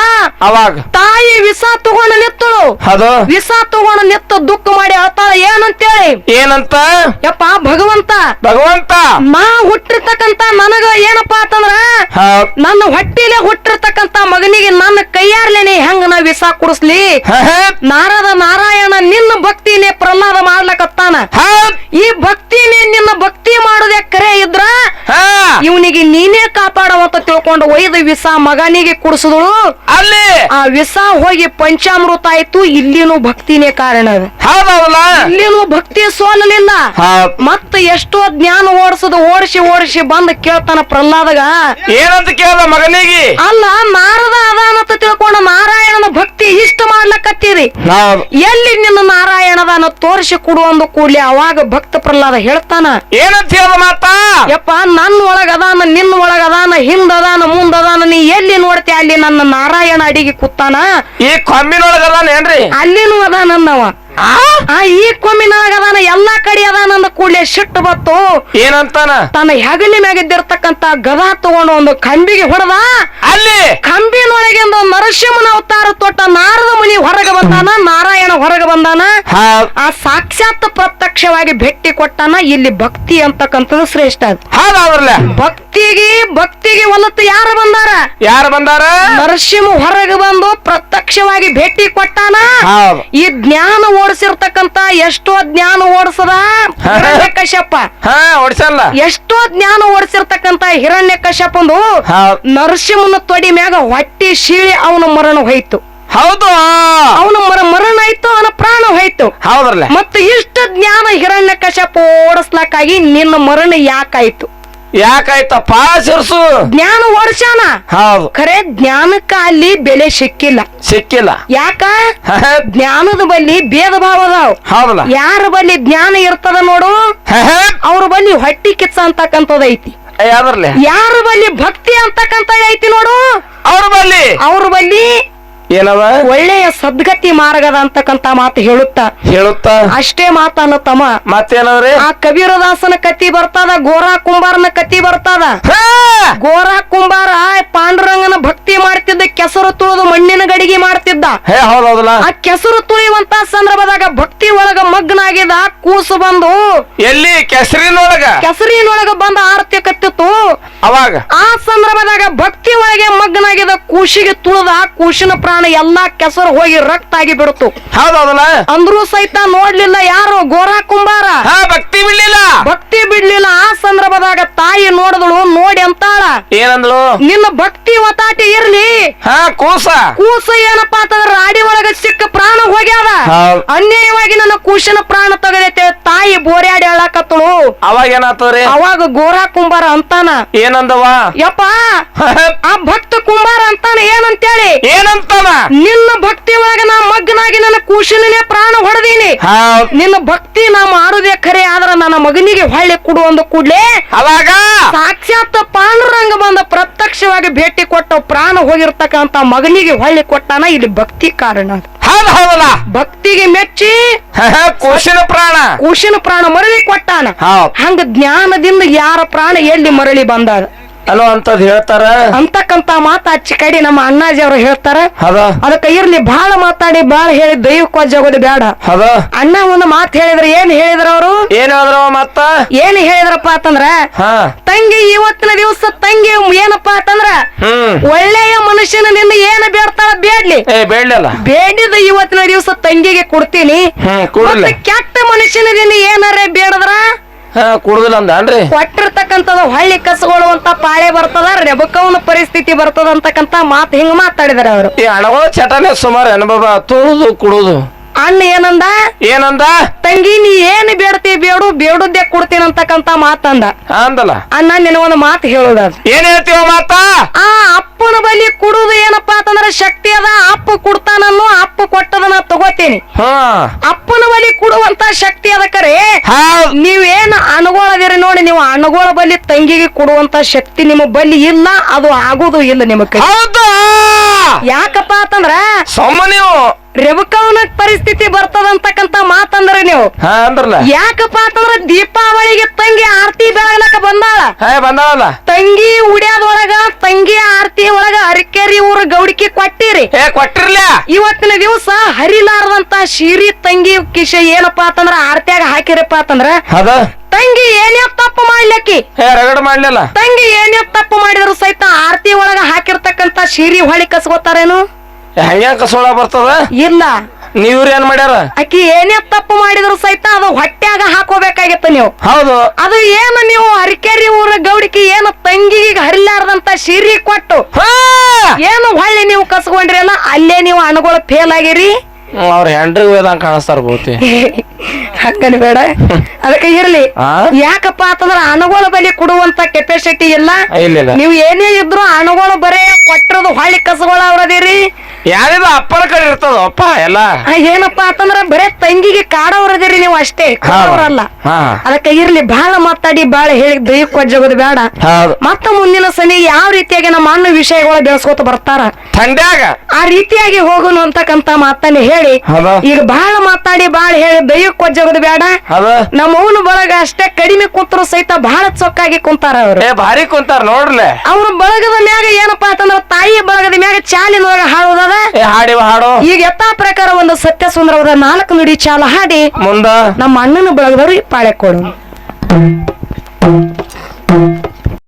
ಅವಾಗ ತಾಯಿ ವಿಷ ತಗೊಂಡು ನಿತ್ತಳು. ವಿಷ ತಗೊಂಡು ನಿತ್ತ ದುಃಖ ಮಾಡಿ ಅಳ್ತಾಳ. ಏನಂತ? ಯಪ್ಪ ಭಗವಂತ ನಾ ಹುಟ್ಟಿರ್ತಕ್ಕಂತ ನನಗ ಏನಪ್ಪಾ ಅಂತಂದ್ರ ನನ್ನ ಹೊಟ್ಟಿಲೆ ಹುಟ್ಟಿರ್ತಕ್ಕಂತ ಮಗನಿಗೆ ನನ್ನ ಕೈಯಾರ್ಲೇನೆ ಹೆಂಗ ನಾ ವಿಷ ಕುಡಿಸ್ಲಿ? ನಾರಾಯಣ ನಿನ್ನ ಭಕ್ತಿನೇ ಪ್ರಹ್ಲಾದ ಮಾಡ್ಲಕತ್ತಾನ. ಈ ಭಕ್ತಿನೇ ನಿನ್ನ ಭಕ್ತಿ ಮಾಡೋದೇ ಕರೆ ಇದ್ರ ಇವನಿಗೆ ನೀನೇ ಕಾಪಾಡವಂತ ತಿಳ್ಕೊಂಡು ಒಯ್ದ ವಿಷ ಮಗನಿಗೆ ಕುಡಿಸಿದಳು. ಅಲ್ಲಿ ಆ ವಿಷ ಹೋಗಿ ಪಂಚಾಮೃತ ಆಯ್ತು. ಇಲ್ಲಿನೂ ಭಕ್ತಿನೇ ಕಾರಣ. ಹೌದಲ್ಲ, ಇಲ್ಲಿನೂ ಭಕ್ತಿ ಸೋಲಲಿಲ್ಲ. ಮತ್ತ ಎಷ್ಟೋ ಜ್ಞಾನ ಓಡಿಸಿ ಬಂದ್ ಕೇಳ್ತಾನ ಪ್ರಹ್ಲಾದಗ. ಏನಂತ ಕೇಳ್ದ ಮಗನಿಗೆ? ಅಲ್ಲ, ನಾರದ ಅದಾನಂತ ತಿಳ್ಕೊಂಡ ನಾರಾಯಣನ ಭಕ್ತಿ ಇಷ್ಟ ಮಾಡ್ಲಕತ್ತೀರಿ, ಎಲ್ಲಿ ನಿನ್ನ ನಾರಾಯಣದಾನ ತೋರಿಸಿ ಕೊಡುವಂದು ಕೂಡ್ಲಿ. ಅವಾಗ ಭಕ್ತ ಪ್ರಹ್ಲಾದ ಹೇಳ್ತಾನ, ಏನಂತ ಹೇಳ್ದ ಮಾತ? ಯಪ್ಪ, ನನ್ನ ಒಳಗದಾನ, ನಿನ್ನ ಒಳಗದಾನ, ಹಿಂದದಾನ, ಮುಂದದಾನ, ನೀ ಎಲ್ಲಿ ನೋಡ್ತಿ ಅಲ್ಲಿ ನನ್ನ ನಾರಾಯಣ ಅಡಿಗೆ ಕೂತಾನ. ಈ ಕೊಂಬಿನೊಳಗದಾನ ಏನ್ರಿ? ಅಲ್ಲಿನೂ ಅದಾನಂದವ. ಈ ಕೊಮ್ಮಿನಾಗದಾನ, ಎಲ್ಲಾ ಕಡೆ ಅದಾನಂದ ಕೂಡ್ಲೆ ಸಿಟ್ಟು ಬತ್ತು. ಏನಂತಾನ? ತನ್ನ ಹೆಗಲಿ ಮ್ಯಾಗಿದ್ದಿರ್ತಕ್ಕಂತ ಗದಾ ತಗೊಂಡು ಒಂದು ಕಂಬಿಗೆ ಹೊಡೆದ. ಅಲ್ಲಿ ಕಂಬಿನೊಳಗಿಂದ ನರಸಿಂಹನ ಅವತಾರ ತೊಟ್ಟ ನಾರದ ಮುನಿ ಹೊರಗೆ ಬಂದಾನ, ನಾರಾಯಣ ಹೊರಗೆ ಬಂದಾನ. ಆ ಸಾಕ್ಷಾತ್ ಪ್ರತ್ಯಕ್ಷವಾಗಿ ಭೇಟಿ ಕೊಟ್ಟಾನ. ಇಲ್ಲಿ ಭಕ್ತಿ ಅಂತಕ್ಕಂಥದ್ದು ಶ್ರೇಷ್ಠ. ಭಕ್ತಿಗೆ ಹೊಲತ್ತು ಯಾರು ಬಂದಾರ? ನರಸಿಂಹ ಹೊರಗೆ ಬಂದು ಪ್ರತ್ಯಕ್ಷವಾಗಿ ಭೇಟಿ ಕೊಟ್ಟಾನ. ಈ ಜ್ಞಾನ ಓಡಿಸಿರ್ತಕ್ಕಂತ ಎಷ್ಟೋ ಜ್ಞಾನ ಓಡಿಸದ ಹಿರಣ್ಯಕಶ್ಯಪ. ಓಡಿಸಲ್ಲ. ಎಷ್ಟೋ ಜ್ಞಾನ ಓಡಿಸಿರ್ತಕ್ಕಂತ ಹಿರಣ್ಯಕಶ್ಯಪಂದು ನರಸಿಂಹನ ತೊಡಿ ಮ್ಯಾಗ ಹೊಟ್ಟಿ ಶೀಳಿ ಅವನ ಮರಣ ಹೋಯ್ತು. ಹೌದು, ಅವನ ಮರಣ ಆಯ್ತು, ಅವನ ಪ್ರಾಣ ಹೋಯ್ತು. ಹೌದ್ರಲ್ಲ. ಮತ್ತೆ ಇಷ್ಟ ಜ್ಞಾನ ಹಿರಣ್ಯಕಶ್ಯಪ ಓಡಿಸ್ಲಕ್ಕಾಗಿ ನಿನ್ನ ಮರಣ ಯಾಕಾಯ್ತು? ಯಾಕಾಯ್ತಪ್ಪ? ಶಿರ್ಸು ಜ್ಞಾನ ಓಡಿಸ್ಯಾನ. ಹೌದು, ಖರೆ ಜ್ಞಾನಕ್ಕ ಅಲ್ಲಿ ಬೆಲೆ ಸಿಕ್ಕಿಲ್ಲ. ಯಾಕ? ಜ್ಞಾನದ ಬಲ್ಲಿ ಭೇದ ಭಾವ ಅದಾವ. ಹೌದಲ್ಲ. ಯಾರ ಬಲ್ಲಿ ಜ್ಞಾನ ಇರ್ತದ ನೋಡು, ಅವ್ರ ಬಲ್ಲಿ ಹೊಟ್ಟಿ ಕಿಚ್ಚ ಅಂತಕ್ಕಂಥದ್ದು ಐತಿ. ಯಾರ ಬಲ್ಲಿ ಭಕ್ತಿ ಅಂತಕ್ಕಂಥ ಐತಿ ನೋಡು, ಅವ್ರ ಬಲ್ಲಿ ಏನವ? ಒಳ್ಳೆಯ ಸದ್ಗತಿ ಮಾರ್ಗದ ಅಂತಕ್ಕಂತ ಮಾತು ಹೇಳುತ್ತಾ ಅಷ್ಟೇ ಮಾತನ್ನ ತಮ್ಮ. ಮತ್ತೇನವ್ರಿ? ಆ ಕಬೀರದಾಸನ ಕತಿ ಬರ್ತದ, ಗೋರಾ ಕುಂಬಾರನ ಕತಿ ಬರ್ತದ. ಗೋರಾ ಕುಂಬಾರ ಪಾಂಡುರಂಗನ ಭಕ್ತಿ ಮಾಡ್ತಿದ್ದ, ಕೆಸರು ತುಳಿದು ಮಣ್ಣಿನ ಗಡಿಗೆ ಮಾಡ್ತಿದ್ದ. ಆ ಕೆಸರು ತುಳಿಯುವಂತ ಸಂದರ್ಭದಾಗ ಭಕ್ತಿ ಒಳಗ ಮಗ್ನಾಗಿದ್ದ ಕೂಸು ಬಂದು ಎಲ್ಲಿ ಕೆಸರಿನೊಳಗ ಬಂದ ಆರತಿ ಕತ್ತಿತ್ತು. ಅವಾಗ ಆ ಸಂದರ್ಭದಾಗ ಭಕ್ತಿ ಒಳಗೆ ಮಗ್ನಾಗಿದ್ದ ಕೂಸಿಗೆ ತುಳಿದ, ಕೂಸಿನ ಪ್ರಾಣ ಎಲ್ಲಾ ಕೆಸರು ಹೋಗಿ ರಕ್ತ ಆಗಿ ಬಿಡ್ತು. ಹೌದಲ್ಲ. ಅಂದ್ರೂ ಸಹಿತ ನೋಡ್ಲಿಲ್ಲ ಯಾರು? ಗೋರಾ ಕುಂಬಾರ ಭಕ್ತಿ ಬಿಡ್ಲಿಲ್ಲ. ಆ ಸಂದರ್ಭದಾಗ ತಾಯಿ ನೋಡಿದಳು, ನೋಡಿ ಅಂತಾಳ, ಏನಂದ್ಳು? ನಿನ್ನ ಭಕ್ತಿ ಒತ್ತಾಟಿ ಇರ್ಲಿ, ಕೂಸ ಏನಪ್ಪಾ ಅಂತಂದ್ರ ರಾಡಿ ಒಳಗ ಸಿಕ್ಕ ಪ್ರಾಣ ಹೋಗ್ಯಾದ, ಅನ್ಯಾಯವಾಗಿ ನನ್ನ ಕೂಸಿನ ಪ್ರಾಣ ತಗದೈತೆ. ತಾಯಿ ಬೋರ್ಯಾಡಿ ಹೇಳಕತ್ತಳು. ಅವಾಗ ಏನಾತವ್ರಿ? ಅವಾಗ ಗೋರಾ ಕುಂಬಾರ ಅಂತಾನ, ಏನಂದವ? ಯಪ್ಪ, ಆ ಭಕ್ತ ಕುಂಬಾರ ಅಂತಾನ ಏನಂತೇಳಿ? ಏನಂತಾನ? ನಿನ್ನ ಭಕ್ತಿ ಒಳಗ ನಾ ಮಗ್ನಾಗಿ ನನ್ನ ಕೂಸಿನೇ ಪ್ರಾಣ ಹೊಡೆದೀನಿ. ನಿನ್ನ ಭಕ್ತಿ ನಾ ಮಾಡುದೇ ಖರೆ, ಆದ್ರ ನನ್ನ ಮಗನಿಗೆ ಹೊಳ್ಳಿ ಕೊಡುವಂದು ಕೂಡ್ಲೆ ಅವಾಗ ಸಾಕ್ಷಾತ್ ಪಾಂಡುರಂಗ ಬಂದ ಪ್ರತ್ಯಕ್ಷವಾಗಿ ಭೇಟಿ ಕೊಟ್ಟ ಪ್ರಾಣ ಹೋಗಿರ್ತಕ್ಕಂತ ಮಗನಿಗೆ ಹೊಳ್ಳಿ ಕೊಟ್ಟಾನ. ಇಲ್ಲಿ ಭಕ್ತಿ ಕಾರಣ. ಭಕ್ತಿಗೆ ಮೆಚ್ಚಿ ಕೂಸಿನ ಪ್ರಾಣ ಮರಳಿ ಕೊಟ್ಟಾನ. ಹಂಗ ಜ್ಞಾನದಿಂದ ಯಾರ ಪ್ರಾಣ ಎಲ್ಲಿ ಮರಳಿ ಬಂದಾದ ಅಲೋ ಅಂತದ್ ಹೇಳ್ತಾರ ಅಂತಕ್ಕಂತ ಮಾತ ಅಚ್ಚಿ ಕಡೆ ನಮ್ಮ ಅಣ್ಣಾಜಿ ಅವರು ಹೇಳ್ತಾರ. ಅದಕ್ಕ ಇರ್ಲಿ, ಬಾಳ ಮಾತಾಡಿ ಬಾಳ ಹೇಳಿ ದೈವಕ್ಕೋಜಾಗೋದು ಬೇಡ. ಅಣ್ಣ ಒಂದು ಮಾತು ಹೇಳಿದ್ರ ಏನ್ ಹೇಳಿದ್ರ ಅವರು? ಏನ್ ಹೇಳಿದ್ರಪ್ಪ ಅಂತಂದ್ರ, ತಂಗಿ ಇವತ್ತಿನ ದಿವಸ ತಂಗಿ ಏನಪ್ಪಾ ಅಂತಂದ್ರ ಒಳ್ಳೆಯ ಮನುಷ್ಯನ ನಿನ್ನ ಏನ ಬೇಡ್ತಾಳ ಬೇಡಿದ ಇವತ್ತಿನ ದಿವಸ ತಂಗಿಗೆ ಕೊಡ್ತೀನಿ. ಕೆಟ್ಟ ಮನುಷ್ಯನ ನಿನ್ನ ಏನಾರ ಬೇಡದ್ರ ಕುಡುದಿಲ್ಲ ಅಂದ್ರಿ. ಕೊಟ್ಟಿರ್ತಕ್ಕಂಥದ್ದು ಹಳ್ಳಿ ಕಸಗೊಳ್ಳುವಂತ ಪಾಳೆ ಬರ್ತದ, ರೆಬಕವನ ಪರಿಸ್ಥಿತಿ ಬರ್ತದ ಅಂತಕ್ಕಂತ ಮಾತು ಹಿಂಗ ಮಾತಾಡಿದಾರೆ ಅವರು. ಈ ಹಣಗಳ ಚಟನೆ ಸುಮಾರು ಅನುಭವ, ತುಳುದು ಕುಡುದು. ಅಣ್ಣ ಏನಂದ? ತಂಗಿ ನೀ ಏನ್ ಬೇಡ್ತಿ ಬೇಡುದೇ ಕೊಡ್ತೀನಿ ಅಂತಕ್ಕಂತ ಮಾತಂದ. ಅಣ್ಣ ನಿನ್ನ ಒಂದು ಮಾತು ಹೇಳುದ. ಏನ್ ಹೇಳ್ತೀವ ಮಾತ? ಆ ಅಪ್ಪನ ಬಲಿ ಕುಡುದು ಏನಪ್ಪಾ ಅಂತಂದ್ರ ಶಕ್ತಿ ಅದ, ಅಪ್ಪ ಕೊಡ್ತಾನನ್ನು, ಅಪ್ಪ ಕೊಟ್ಟದನ್ನ ತಗೋತೀನಿ. ಅಪ್ಪನ ಬಲಿ ಕೊಡುವಂತ ಶಕ್ತಿ ಅದ ಕರೆ. ನೀವೇನ್ ಅನುಗೋಳದಿರಿ ನೋಡಿ, ನೀವು ಅನುಗೋಳ ಬಲಿ ತಂಗಿಗೆ ಕೊಡುವಂತ ಶಕ್ತಿ ನಿಮ್ಮ ಬಲಿ ಇಲ್ಲ, ಅದು ಆಗುದು ಇಲ್ಲ ನಿಮಗೆ. ಯಾಕಪ್ಪ ಅಂತಂದ್ರ ನೀವು ರೆಬಕವನ ಪರಿಸ್ಥಿತಿ ಬರ್ತದಂತಕ್ಕಂತ ಮಾತಂದ್ರ ನೀವು ಯಾಕಪ್ಪ ಅಂತಂದ್ರ ದೀಪಾವಳಿಗೆ ತಂಗಿ ಆರತಿ ಬೆಳಗ್ಲಕ್ಕ ಬಂದಾಳ. ತಂಗಿ ಉಡ್ಯಾದೊಳಗ ತಂಗಿ ಆರತಿ ಒಳಗ ಅರಿಕೆರಿ ಊರ ಗೌಡಿಕೆ ಕೊಟ್ಟಿರ್ಲ. ಇವತ್ತಿನ ದಿವಸ ಹರಿಲಾರದಂತ ಶಿರಿ ತಂಗಿ ಕಿಶ ಏನಪ್ಪಾ ಅಂತಂದ್ರ ಆರತಿಯಾಗ ಹಾಕಿರಪ್ಪ ಅಂತಂದ್ರ ತಂಗಿ ಏನೇ ತಪ್ಪು ಮಾಡ್ಲಕ್ಕಿ ಮಾಡ್ಲಿಲ್ಲ. ತಂಗಿ ಏನೇ ತಪ್ಪು ಮಾಡಿದ್ರು ಸಹಿತ ಆರತಿ ಒಳಗ ಹಾಕಿರ್ತಕ್ಕಂತ ಶಿರಿ ಹೊಳಿ ಕಸ್ಕೋತಾರೇನು? ಹಂಗ ಕಸೋಳ ಬರ್ತದ ಇಲ್ಲ. ನೀವ್ರ ಏನ್ ಮಾಡ್ಯಾರ? ಆಕಿ ಏನೇ ತಪ್ಪು ಮಾಡಿದ್ರು ಸಹಿತ ಅದು ಹೊಟ್ಟ್ಯಾಗ ಹಾಕೋಬೇಕಾಗಿತ್ತು. ನೀವು. ಹೌದು. ಅದು ಏನು ನೀವು ಅರಿಕೆರಿ ಊರ ಗೌಡಿಕೆ ಏನು ತಂಗಿಗೆ ಹರಿಲಾರ್ದಂತ ಸೀರೆ ಕೊಟ್ಟು ಏನು ಹೊಳ್ಳಿ ನೀವು ಕಸ್ಕೊಂಡ್ರಿ ಅಲ್ಲ ಅಲ್ಲೇ ನೀವು ಅನುಗಳು ಫೇಲ್ ಆಗಿರಿ. ಅವ್ರ ಹೆಂಡ್ರಿ ವೇದಂಗ ಕಾಣಿಸ್ತಾರ ಬಹುತಿ. ಹಂಗನ್ ಬೇಡ. ಅದಕ್ಕೆ ಇರ್ಲಿ. ಯಾಕಪ್ಪ ಅಂತಂದ್ರ ಅನುಗೋಳ ಬಲಿ ಕೊಡುವಂತ ಕೆಪಾಸಿಟಿ ಇಲ್ಲ. ನೀವು ಏನೇ ಇದ್ರು ಅನುಗೋಳು ಬರೇ ಕೊಟ್ಟಿರೋದು ಹೊಳ್ಳಿ ಕಸಗೋಳ ಅವ್ರದಿರಿ. ಯಾರಿದ ಅಪ್ಪನ ಕಡೆ ಇರ್ತದ ಅಪ್ಪ ಎಲ್ಲ. ಏನಪ್ಪಾ ಅಂತಂದ್ರ ಬರೇ ತಂಗಿಗೆ ಕಾಡವ್ರದಿರಿ ನೀವು ಅಷ್ಟೇ, ಕಾಡವ್ರಲ್ಲ. ಅದಕ್ಕೆ ಇರ್ಲಿ, ಬಾಳ ಮಾತಾಡಿ ಬಾಳ ಹೇಳಿ ದೈವಕ್ಕೆ ಒಜ್ಜೋಗೋದು ಬೇಡ. ಮತ್ತ ಮುಂದಿನ ಸನಿ ಯಾವ ರೀತಿಯಾಗಿ ನಮ್ಮ ಅಣ್ಣ ವಿಷಯಗಳು ಬೆಳೆಸ್ಕೋತ ಬರ್ತಾರ ಥಂಡ್ಯಾಗ ಆ ರೀತಿಯಾಗಿ ಹೋಗುನು ಅಂತಕ್ಕಂತ ಮಾತನ್ನ ಹೇಳಿ ಈಗ ಬಹಳ ಮಾತಾಡಿ ಬಾಳ ಹೇಳಿ ದೈವಕ್ಕೆ ಒಜ್ಜೋಗೋದು ಬೇಡ. ನಮ್ಮ ಅವನು ಬಳಗ ಅಷ್ಟೇ ಕಡಿಮೆ ಕುಂತರು ಸಹಿತ ಬಹಳ ಚೊಕ್ಕಾಗಿ ಕುಂತಾರ ಅವ್ರು. ಭಾರಿ ಕುಂತಾರ ನೋಡ್ಲೆ. ಅವ್ರ ಬಳಗದ ಮ್ಯಾಗ ಏನಪ್ಪಾ ಅಂತಂದ್ರ ತಾಯಿ ಬಳಗದ ಮ್ಯಾಗ ಚಾಲಿನೊಳಗ ಹಾಡೋದ ಹಾಡು. ಈಗ ಯಥಾ ಪ್ರಕಾರ ಒಂದು ಸತ್ಯ ಸುಂದರವಾದ 4 ನುಡಿ ಚಾಲ ಹಾಡಿ ಮುಂದ ನಮ್ಮ ಅಣ್ಣನ ಬಳಗದವ್ರು ಪಾಳೆ ಕೊಡು.